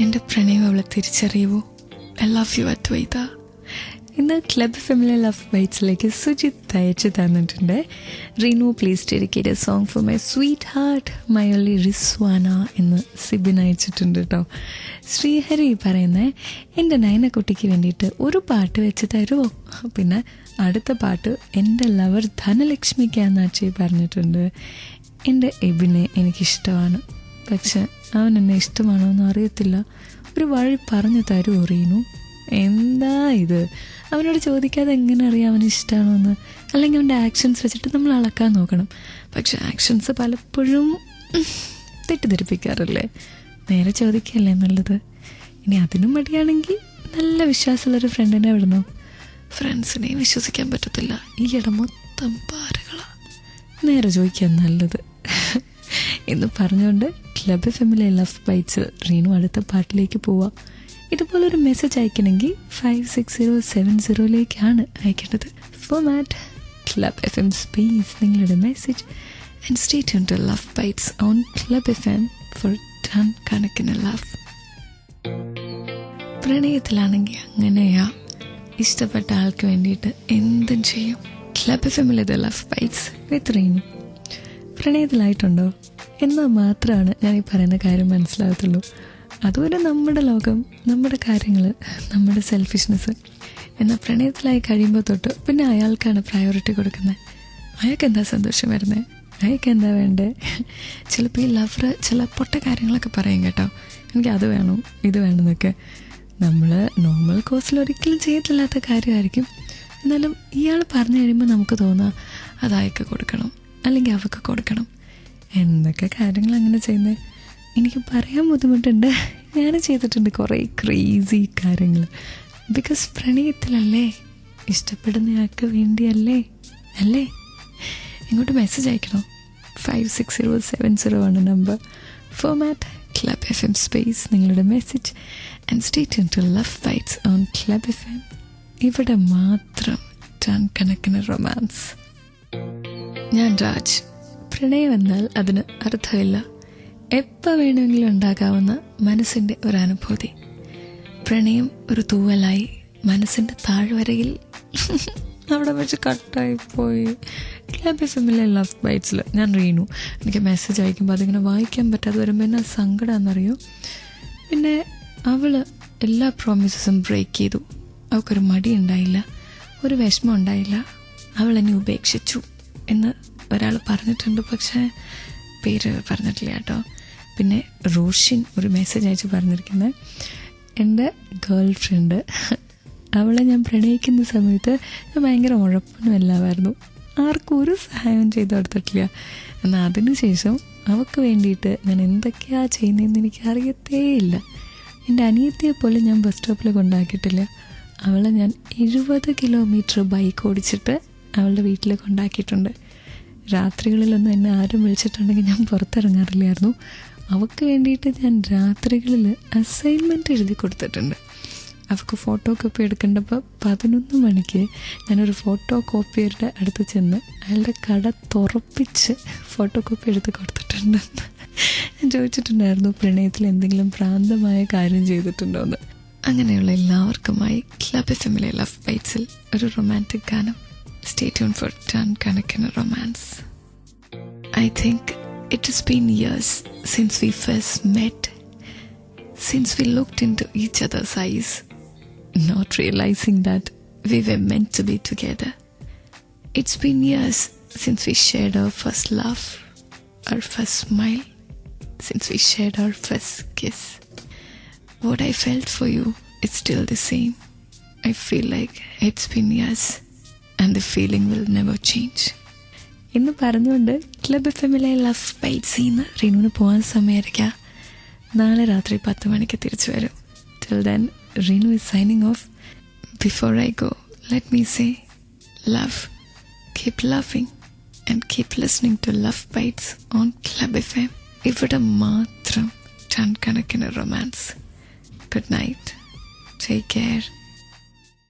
എൻ്റെ പ്രണയം അവളെ തിരിച്ചറിയുവോ? ഐ ലവ് യു അദ്വൈത. ഇന്ന് ക്ലബ് ഫെമിലി ലവ് ബൈറ്റ്സിലേക്ക് സുജിത്ത് അയച്ചു തന്നിട്ടുണ്ട്. Reenu please dedicate A song for my sweet heart my only Rizwana എന്ന് സിബിൻ അയച്ചിട്ടുണ്ട് കേട്ടോ. ശ്രീഹരി പറയുന്നത്, എൻ്റെ നയനക്കുട്ടിക്ക് വേണ്ടിയിട്ട് ഒരു പാട്ട് വെച്ച് തരുമോ? പിന്നെ അടുത്ത പാട്ട് എൻ്റെ ലവർ ധനലക്ഷ്മിക്കാന്ന് അച്ഛൻ പറഞ്ഞിട്ടുണ്ട്. എൻ്റെ എബിനെ എനിക്കിഷ്ടമാണ്, പക്ഷെ അവൻ എന്നെ ഇഷ്ടമാണോ എന്ന് അറിയത്തില്ല. ഒരു വഴി പറഞ്ഞു തരുമോ റീനു? എന്താ ഇത്, അവനോട് ചോദിക്കാതെ എങ്ങനെ അറിയാം അവന് ഇഷ്ടമാണോ എന്ന്? അല്ലെങ്കിൽ അവൻ്റെ ആക്ഷൻസ് വെച്ചിട്ട് നമ്മൾ അളക്കാൻ നോക്കണം. പക്ഷെ ആക്ഷൻസ് പലപ്പോഴും തെറ്റിദ്ധരിപ്പിക്കാറില്ലേ? നേരെ ചോദിക്കുകയല്ലേ നല്ലത്. ഇനി അതിനും മടിയാണെങ്കിൽ നല്ല വിശ്വാസമുള്ളൊരു ഫ്രണ്ടിനെ വിടണോ? ഫ്രണ്ട്സിനെയും വിശ്വസിക്കാൻ പറ്റത്തില്ല, ഈയിടെ മൊത്തം പാരകളാണ്. നേരെ ചോദിക്കാൻ നല്ലത് എന്ന് പറഞ്ഞുകൊണ്ട് club family love bites Reenu അടുത്ത പാട്ടിലേക്ക് പോവാം. ഇതുപോലൊരു മെസ്സേജ് അയക്കണമെങ്കിൽ 56070 അയക്കേണ്ടത്. ഫോർമാറ്റ് ക്ലബ് FM സ്പേസ് നിങ്ങളുടെ message and stay tuned to love bites on club FM for ton കണക്കിന് ലവ്. പ്രണയത്തിലാണെങ്കിൽ അങ്ങനെയാ, ഇഷ്ടപ്പെട്ട ആൾക്ക് വേണ്ടിയിട്ട് എന്തും ചെയ്യും. ക്ലബ് FMലെ ലവ് ബൈറ്റ്സ് വിത്ത് റീനു. പ്രണയത്തിലായിട്ടുണ്ടോ എന്നാൽ മാത്രമാണ് ഞാൻ ഈ പറയുന്ന കാര്യം മനസ്സിലാകത്തുള്ളൂ. അതുവരെ നമ്മുടെ ലോകം, നമ്മുടെ കാര്യങ്ങൾ, നമ്മുടെ സെൽഫിഷ്നെസ്. എന്നാൽ പ്രണയത്തിലായി കഴിയുമ്പോൾ തൊട്ട് പിന്നെ അയാൾക്കാണ് പ്രയോറിറ്റി കൊടുക്കുന്നത്. അയാൾക്ക് എന്താ സന്തോഷം വരുന്നത്, അയാൾക്ക് എന്താ വേണ്ടേ? ചിലപ്പോൾ ഈ ലവർ ചില പൊട്ട കാര്യങ്ങളൊക്കെ പറയും കേട്ടോ, എനിക്ക് അത് വേണം ഇത് വേണമെന്നൊക്കെ. നമ്മൾ നോർമൽ കോഴ്സിൽ ഒരിക്കലും ചെയ്തിട്ടില്ലാത്ത കാര്യമായിരിക്കും. എന്നാലും ഇയാൾ പറഞ്ഞു കഴിയുമ്പോൾ നമുക്ക് തോന്നാം അത് അയാൾക്ക് കൊടുക്കണം അല്ലെങ്കിൽ അവൾക്ക് കൊടുക്കണം. എന്തൊക്കെ കാര്യങ്ങൾ അങ്ങനെ ചെയ്യുന്നത് എനിക്ക് പറയാൻ ബുദ്ധിമുട്ടുണ്ട്. ഞാൻ ചെയ്തിട്ടുണ്ട് കുറേ ക്രേസി കാര്യങ്ങൾ. ബിക്കോസ് പ്രണയത്തിലല്ലേ, ഇഷ്ടപ്പെടുന്നയാൾക്ക് വേണ്ടിയല്ലേ അല്ലേ? ഇങ്ങോട്ട് മെസ്സേജ് അയക്കണം. 56070 നമ്പർ. ഫോർമാറ്റ് ക്ലബ് FM സ്പേസ് നിങ്ങളുടെ message and stay tuned to love bites on club FM. ഇവിടെ മാത്രം ടൺ കണക്കിന് റൊമാൻസ്. ഞാൻ രാജ്. പ്രണയം എന്നാൽ അതിന് അർത്ഥമില്ല, എപ്പോൾ വേണമെങ്കിലും ഉണ്ടാകാവുന്ന മനസ്സിൻ്റെ ഒരനുഭൂതി. പ്രണയം ഒരു തൂവലായി മനസ്സിൻ്റെ താഴ്വരയിൽ അവിടെ വെച്ച് കട്ടായിപ്പോയി. ക്ലബ് FMലെ ലവ് ബൈറ്റ്സിൽ ഞാൻ റീനു. എനിക്ക് മെസ്സേജ് അയക്കുമ്പോൾ അതിങ്ങനെ വായിക്കാൻ പറ്റാതെ വരുമ്പോൾ എന്നാ സങ്കടമാണെന്നറിയോ. പിന്നെ അവൾ എല്ലാ പ്രോമിസസും ബ്രേക്ക് ചെയ്തു. അവൾക്കൊരു മടി ഉണ്ടായില്ല, ഒരു വിഷമം ഉണ്ടായില്ല. അവൾ എന്നെ ഉപേക്ഷിച്ചു എന്ന് ഒരാൾ പറഞ്ഞിട്ടുണ്ട്, പക്ഷേ പേര് പറഞ്ഞിട്ടില്ല കേട്ടോ. പിന്നെ റോഷിൻ ഒരു മെസ്സേജ് അയച്ച് പറഞ്ഞിരിക്കുന്നത്, എൻ്റെ ഗേൾ ഫ്രണ്ട്, അവളെ ഞാൻ പ്രണയിക്കുന്ന സമയത്ത് ഞാൻ ഭയങ്കര ഉഴപ്പൊന്നും എല്ലാമായിരുന്നു, ആർക്കും ഒരു സഹായം ചെയ്തു കൊടുത്തിട്ടില്ല. എന്നാൽ അതിനുശേഷം അവൾക്ക് വേണ്ടിയിട്ട് ഞാൻ എന്തൊക്കെയാണ് ചെയ്യുന്നതെന്ന് എനിക്ക് അറിയത്തേയില്ല. എൻ്റെ അനിയത്തിയെ പോലും ഞാൻ ബസ് സ്റ്റോപ്പിൽ കൊണ്ടാക്കിയിട്ടില്ല. അവളെ ഞാൻ 70 കിലോമീറ്റർ ബൈക്ക് ഓടിച്ചിട്ട് അവളുടെ വീട്ടിൽ കൊണ്ടാക്കിയിട്ടുണ്ട്. രാത്രികളിലൊന്നും എന്നെ ആരും വിളിച്ചിട്ടുണ്ടെങ്കിൽ ഞാൻ പുറത്തിറങ്ങാറില്ലായിരുന്നു. അവൾക്ക് വേണ്ടിയിട്ട് ഞാൻ രാത്രികളിൽ അസൈൻമെൻറ്റ് എഴുതി കൊടുത്തിട്ടുണ്ട്. അവൾക്ക് ഫോട്ടോ കോപ്പി എടുക്കേണ്ടപ്പോൾ 11 മണിക്ക് ഞാനൊരു ഫോട്ടോ കോപ്പിയറുടെ അടുത്ത് ചെന്ന് അയാളുടെ കട തുറപ്പിച്ച് ഫോട്ടോ കോപ്പി എടുത്ത് കൊടുത്തിട്ടുണ്ട്. ഞാൻ ചോദിച്ചിട്ടുണ്ടായിരുന്നു പ്രണയത്തിൽ എന്തെങ്കിലും ഭ്രാന്തമായ കാര്യം ചെയ്തിട്ടുണ്ടോ എന്ന്. അങ്ങനെയുള്ള എല്ലാവർക്കുമായി ക്ലബ് FMലെ ലവ് ബൈറ്റ്സിൽ ഒരു റൊമാൻറ്റിക് ഗാനം. Stay tuned for ton കണക്കിന് romance. I think it has been years since we first met, since we looked into each other's eyes, not realizing that we were meant to be together. It's been years since we shared our first laugh, our first smile, since we shared our first kiss. What I felt for you, it's still the same. I feel like it's been years and the feeling will never change. ഇന്ന് പറഞ്ഞുകൊണ്ട് club FMലെ love ബൈറ്റ്സിന്ന് റീനുവിന് പോകാൻ സമയമായിരിക്കാം. നാളെ രാത്രി 10 മണിക്ക് തിരിച്ചു വരും. Till then, Reenu is signing off. Before I go, let me say, love, keep loving and keep listening to Love Bites on Club FM. ഇവിടെ മാത്രം ടൺ കണക്കിന് romance. Good night. Take care.